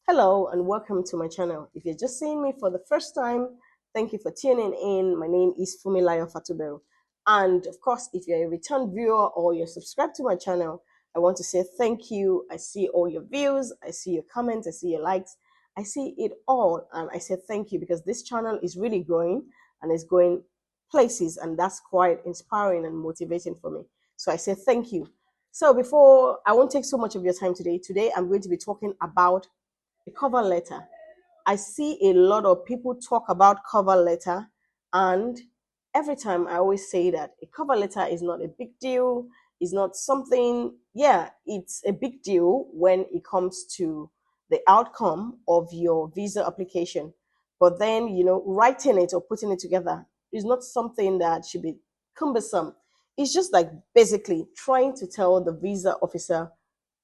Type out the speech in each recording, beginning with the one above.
Hello and welcome to my channel. If you're just seeing me for the first time, thank you for tuning in. My name is Fumilayo Fatubero. And of course, if you're a return viewer or you're subscribed to my channel, I want to say thank you. I see all your views, I see your comments, I see your likes, I see it all. And I say thank you because this channel is really growing and it's going places, and that's quite inspiring and motivating for me. So I say thank you. So before I won't take so much of your time today I'm going to be talking about a cover letter. I see a lot of people talk about cover letter, and every time I always say that a cover letter is not a big deal, is not something, yeah, it's a big deal when it comes to the outcome of your visa application. But then, writing it or putting it together is not something that should be cumbersome. It's just like basically trying to tell the visa officer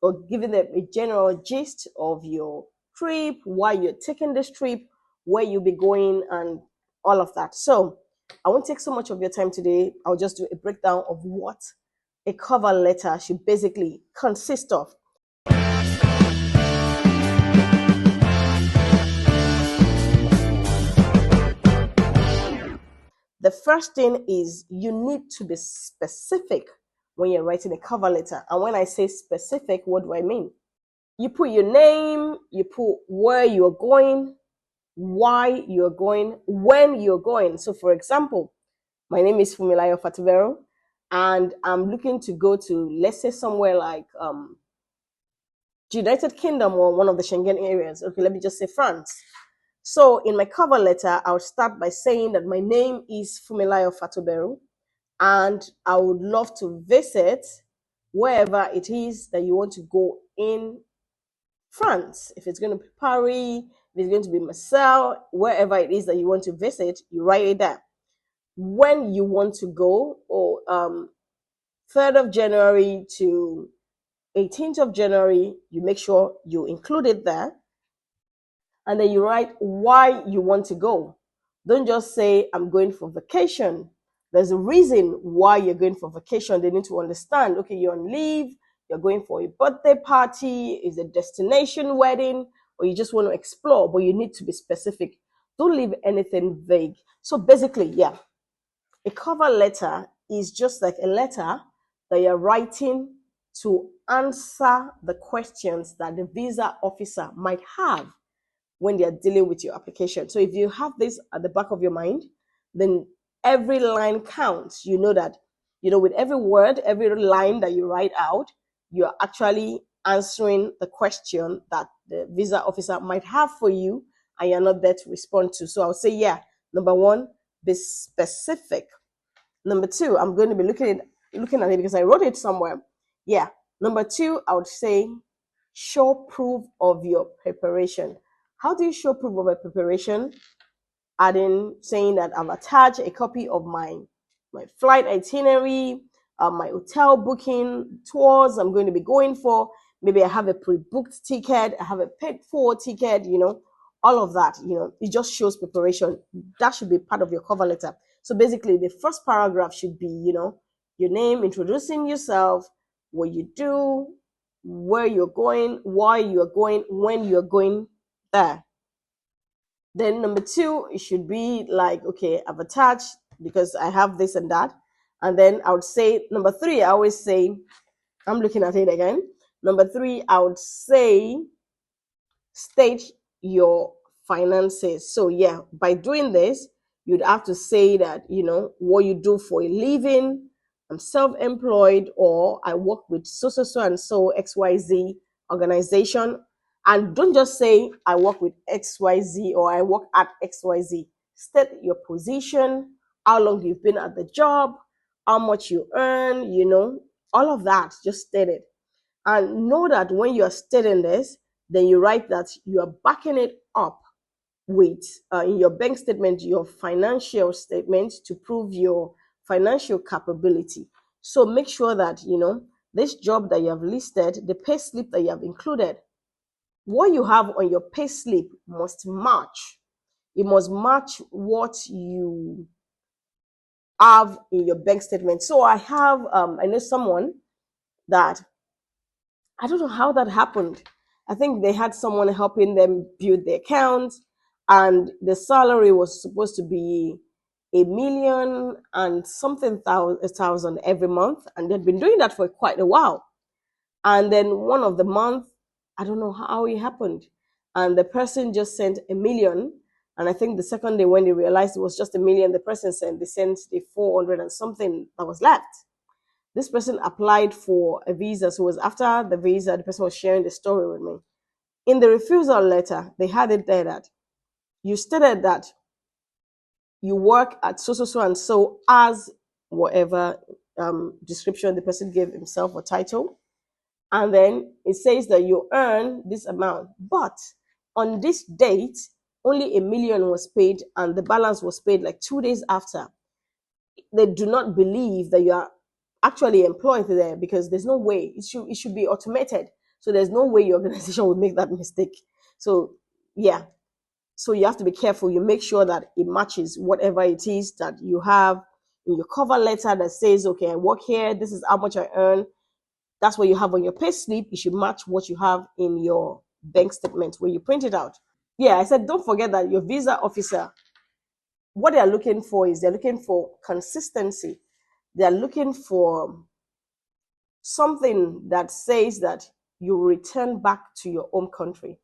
or giving them a general gist of your trip, why you're taking this trip, where you'll be going, and all of that. So I won't take so much of your time today. I'll just do a breakdown of what a cover letter should basically consist of. The first thing is you need to be specific when you're writing a cover letter. And when I say specific, what do I mean? You put your name, you put where you're going, why you're going, when you're going. So, for example, my name is Fumilayo Fatuvero, and I'm looking to go to, let's say, somewhere like United Kingdom or one of the Schengen areas. Okay, let me just say France. So, in my cover letter, I'll start by saying that my name is Fumilayo Fatubero, and I would love to visit wherever it is that you want to go in France. If it's going to be Paris, if it's going to be Marseille, wherever it is that you want to visit, you write it there. When you want to go, or 3rd of January to 18th of January, you make sure you include it there. And then you write why you want to go. Don't just say, I'm going for vacation. There's a reason why you're going for vacation. They need to understand, okay, you're on leave, you're going for a birthday party, is a destination wedding, or you just want to explore, but you need to be specific. Don't leave anything vague. So basically, yeah, a cover letter is just like a letter that you're writing to answer the questions that the visa officer might have when they're dealing with your application. So if you have this at the back of your mind, then every line counts. You know that, with every word, every line that you write out, you're actually answering the question that the visa officer might have for you, and you're not there to respond to. So I'll say, yeah, number one, be specific. Number two, I'm going to be looking at it because I wrote it somewhere. Yeah. Number two, I would say show proof of your preparation. How do you show proof of a preparation? Adding, saying that I've attached a copy of my flight itinerary, my hotel booking, tours I'm going to be going for. Maybe I have a pre-booked ticket, I have a paid-for ticket, all of that, it just shows preparation. That should be part of your cover letter. So basically, the first paragraph should be, your name, introducing yourself, what you do, where you're going, why you're going, when you're going there. Then number two, it should be like, okay, I've attached because I have this and that. And then I would say number three, I always say, I'm looking at it again. Number three, I would say state your finances. So yeah, by doing this, you'd have to say that, what you do for a living. I'm self-employed, or I work with so and so XYZ organization. And don't just say I work with XYZ or I work at XYZ. State your position, how long you've been at the job, how much you earn, all of that. Just state it. And know that when you're stating this, then you write that you are backing it up with, in your bank statement, your financial statement to prove your financial capability. So make sure that, this job that you have listed, the pay slip that you have included, what you have on your pay slip must match. It must match what you have in your bank statement. So I know someone that, I don't know how that happened. I think they had someone helping them build the account, and the salary was supposed to be 1 million and something thousand every month, and they'd been doing that for quite a while. And then one of the month, I don't know how it happened, and the person just sent 1 million. And I think the second day when they realized it was just 1 million, the person they sent the 400 and something that was left. This person applied for a visa. So it was after the visa, the person was sharing the story with me. In the refusal letter, they had it there that you stated that you work at so, so, so, and so as whatever description the person gave himself or title. And then it says that you earn this amount. But on this date, only 1 million was paid, and the balance was paid like 2 days after. They do not believe that you are actually employed there, because there's no way it should be automated. So there's no way your organization would make that mistake. So yeah, so you have to be careful. You make sure that it matches whatever it is that you have in your cover letter that says, okay, I work here, this is how much I earn. That's what you have on your pay slip. It should match what you have in your bank statement where you print it out. Yeah, I said, don't forget that your visa officer, what they're looking for is they're looking for consistency. They're looking for something that says that you return back to your home country,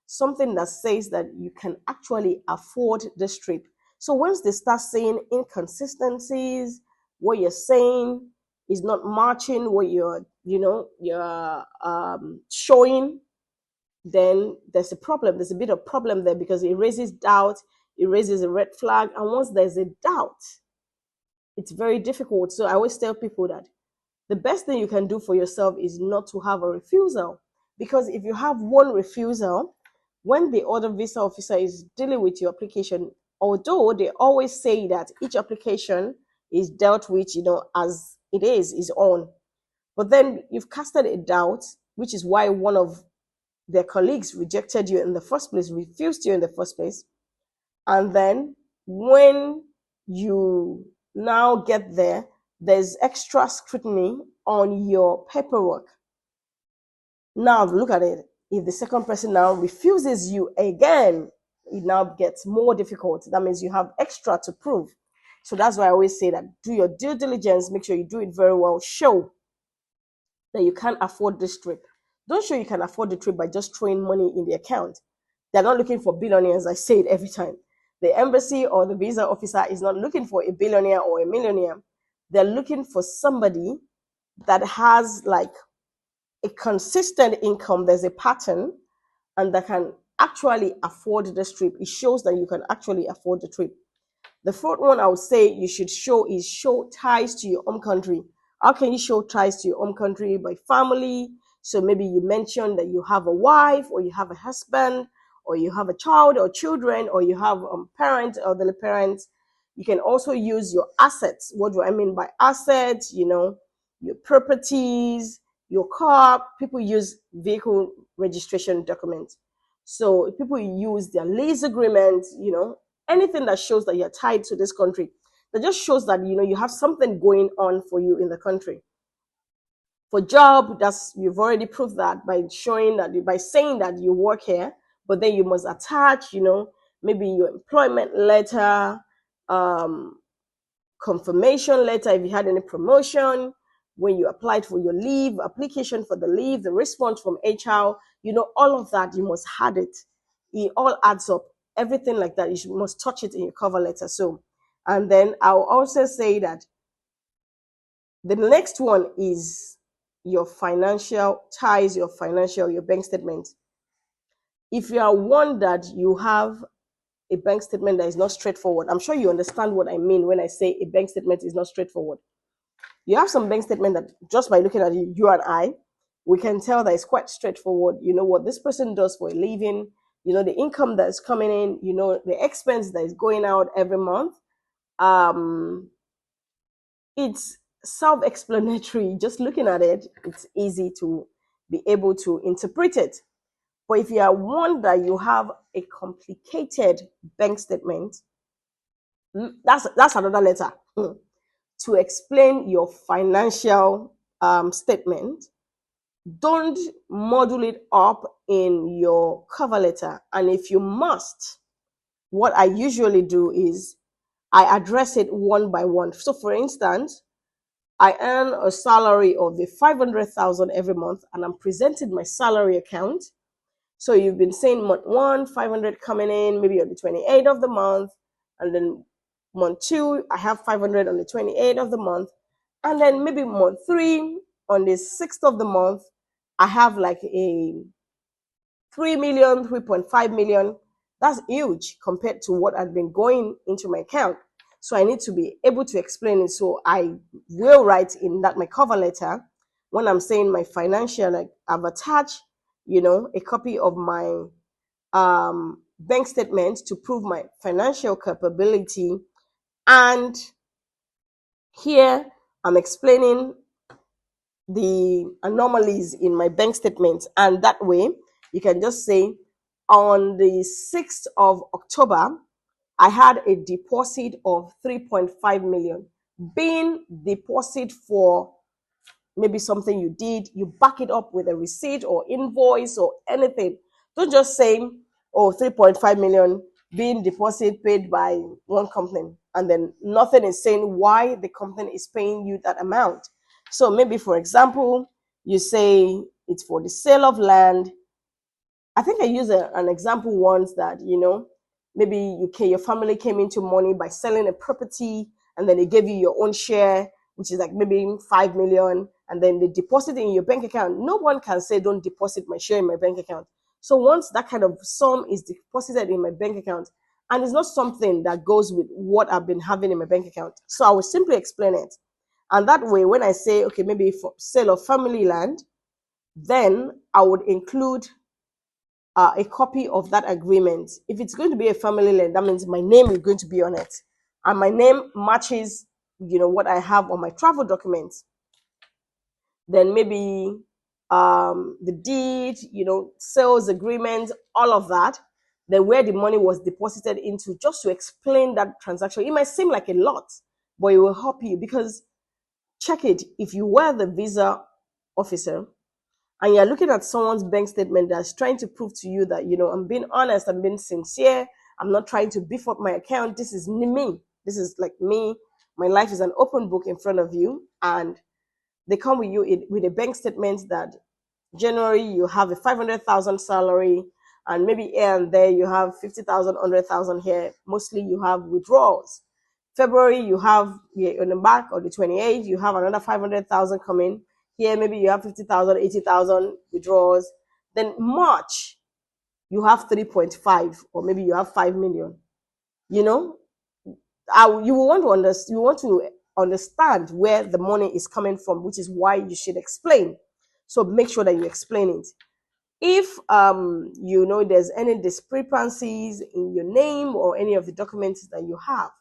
something that says that you can actually afford this trip. So once they start saying inconsistencies, what you're saying is not matching what you're showing, then there's a problem. There's a bit of problem there, because it raises doubt, it raises a red flag, and once there's a doubt, it's very difficult. So I always tell people that the best thing you can do for yourself is not to have a refusal. Because if you have one refusal, when the other visa officer is dealing with your application, although they always say that each application is dealt with, as it is on. But then you've casted a doubt, which is why one of their colleagues rejected you in the first place, refused you in the first place. And then when you now get there, there's extra scrutiny on your paperwork. Now look at it. If the second person now refuses you again, it now gets more difficult. That means you have extra to prove. So that's why I always say that do your due diligence, make sure you do it very well. Show that you can't afford this trip. Don't show you can afford the trip by just throwing money in the account. They're not looking for billionaires. I say it every time. The embassy or the visa officer is not looking for a billionaire or a millionaire. They're looking for somebody that has like a consistent income. There's a pattern, and that can actually afford this trip. It shows that you can actually afford the trip. The fourth one I would say you should show ties to your home country. How can you show ties to your home country? By family. So maybe you mentioned that you have a wife, or you have a husband, or you have a child or children, or you have parents, elderly parents. You can also use your assets. What do I mean by assets? Your properties, your car. People use vehicle registration documents. So people use their lease agreement, anything that shows that you're tied to this country. That just shows that you have something going on for you in the country. For job, that's you've already proved that by saying that you work here, but then you must attach, maybe your employment letter, confirmation letter if you had any promotion, when you applied for your leave, application for the leave, the response from HR, all of that, you must have it. It all adds up. Everything like that, must touch it in your cover letter. So, and then I'll also say that the next one is your financial ties, your bank statement. If you are one that you have a bank statement that is not straightforward, I'm sure you understand what I mean when I say a bank statement is not straightforward. You have some bank statement that just by looking at it, you and I, we can tell that it's quite straightforward. You know what this person does for a living, the income that is coming in, the expense that is going out every month. It's self-explanatory. Just looking at it, it's easy to be able to interpret it. But if you are one that you have a complicated bank statement, that's another letter to explain your financial statement. don't model it up in your cover letter. And if you must, what I usually do is I address it one by one. So for instance, I earn a salary of the 500,000 every month, and I'm presenting my salary account. So you've been saying month one, 500 coming in, maybe on the 28th of the month. And then month two, I have 500 on the 28th of the month. And then maybe month three, on the 6th of the month, I have like a 3 million, 3.5 million. That's huge compared to what had been going into my account. So I need to be able to explain it. So I will write in that my cover letter when I'm saying my financial, like I've attached, a copy of my bank statement to prove my financial capability. And here I'm explaining the anomalies in my bank statement. And that way, you can just say, on the 6th of October, I had a deposit of 3.5 million being deposit for maybe something you did. You back it up with a receipt or invoice or anything. Don't just say, oh, 3.5 million being deposit paid by one company, and then nothing is saying why the company is paying you that amount. So maybe, for example, you say it's for the sale of land. I think I used an example once that, maybe your family came into money by selling a property, and then they gave you your own share, which is like maybe 5 million, and then they deposit it in your bank account. No one can say, don't deposit my share in my bank account. So once that kind of sum is deposited in my bank account, and it's not something that goes with what I've been having in my bank account, so I will simply explain it. And that way, when I say, okay, maybe for sale of family land, then I would include a copy of that agreement. If it's going to be a family land, that means my name is going to be on it, and my name matches, what I have on my travel documents. Then maybe the deed, sales agreement, all of that. Then where the money was deposited into, just to explain that transaction. It might seem like a lot, but it will help you, because check it. If you were the visa officer, and you're looking at someone's bank statement that's trying to prove to you that, I'm being honest, I'm being sincere, I'm not trying to beef up my account, this is me, this is like me, my life is an open book in front of you, and they come with you with a bank statement that January you have a 500,000 salary, and maybe here and there you have 50,000, 100,000 here, mostly you have withdrawals. February you have on the back, or the 28th, you have another 500,000 coming. Here, maybe you have 50,000, 80,000 withdrawals. Then March, you have 3.5, or maybe you have 5 million. You want to understand where the money is coming from, which is why you should explain. So make sure that you explain it. If there's any discrepancies in your name or any of the documents that you have,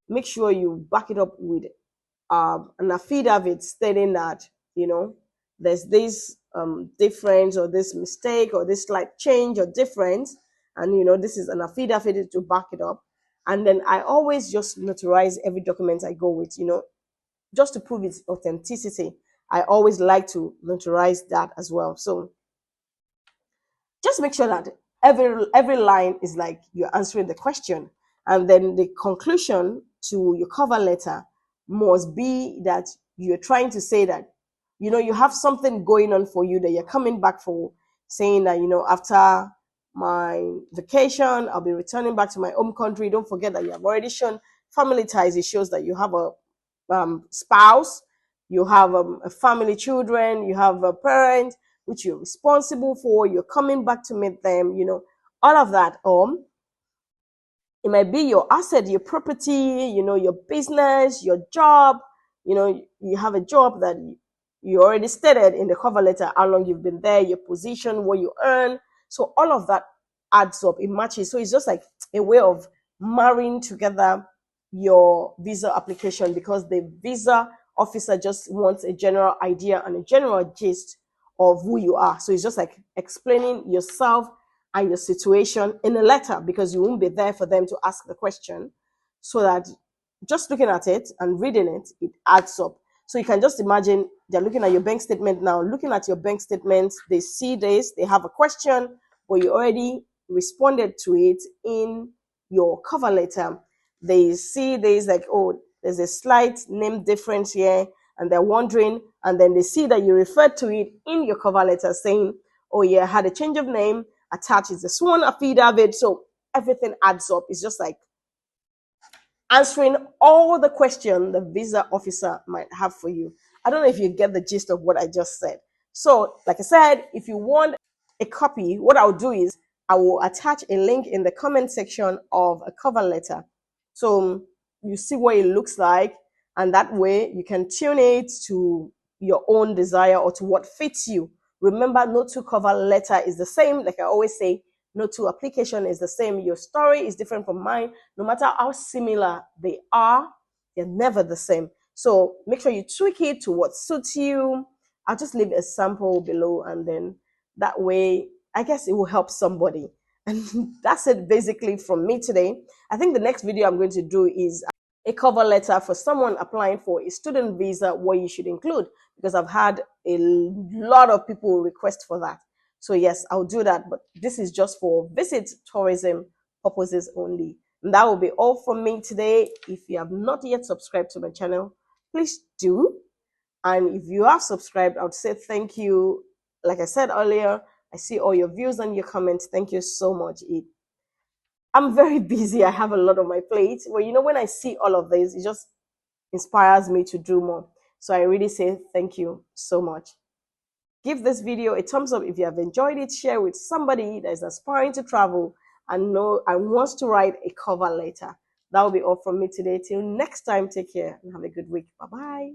make sure you back it up with an affidavit stating that, there's this difference, or this mistake, or this slight change or difference, and this is an affidavit to back it up. And then I always just notarize every document I go with, just to prove its authenticity. I always like to notarize that as well. So just make sure that every line is like you're answering the question, and then the conclusion to your cover letter must be that you're trying to say that you have something going on for you, that you're coming back for, saying that after my vacation I'll be returning back to my home country. Don't forget that you have already shown family ties. It shows that you have a spouse, you have a family, children, you have a parent which you're responsible for, you're coming back to meet them, all of that. It might be your asset, your property, your business, your job. You have a job that you already stated in the cover letter, how long you've been there, your position, what you earn. So all of that adds up, it matches. So it's just like a way of marrying together your visa application, because the visa officer just wants a general idea and a general gist of who you are. So it's just like explaining yourself and your situation in a letter, because you won't be there for them to ask the question. So that just looking at it and reading it, it adds up. So you can just imagine they're looking at your bank statement now. Looking at your bank statement, they see this, they have a question, but you already responded to it in your cover letter. They see this like, oh, there's a slight name difference here, and they're wondering, and then they see that you referred to it in your cover letter saying, oh yeah, I had a change of name, attached is the sworn affidavit. So everything adds up. It's just like answering all the questions the visa officer might have for you. I don't know if you get the gist of what I just said. So, like I said, if you want a copy, what I'll do is I will attach a link in the comment section of a cover letter. So you see what it looks like, and that way you can tune it to your own desire or to what fits you. Remember, no two cover letter is the same. Like I always say, no two application is the same. Your story is different from mine. No matter how similar they are, they're never the same. So make sure you tweak it to what suits you. I'll just leave a sample below, and then that way, I guess it will help somebody. And that's it basically from me today. I think the next video I'm going to do is a cover letter for someone applying for a student visa, what you should include, because I've had a lot of people request for that. So yes, I'll do that, but this is just for visit tourism purposes only. And that will be all from me today. If you have not yet subscribed to my channel, please do. And if you have subscribed, I would say thank you. Like I said earlier, I see all your views and your comments. Thank you so much. I'm very busy. I have a lot on my plate. Well, you know, when I see all of this, it just inspires me to do more. So I really say thank you so much. Give this video a thumbs up if you have enjoyed it. Share with somebody that is aspiring to travel and wants to write a cover letter. That will be all from me today. Till next time, take care and have a good week. Bye-bye.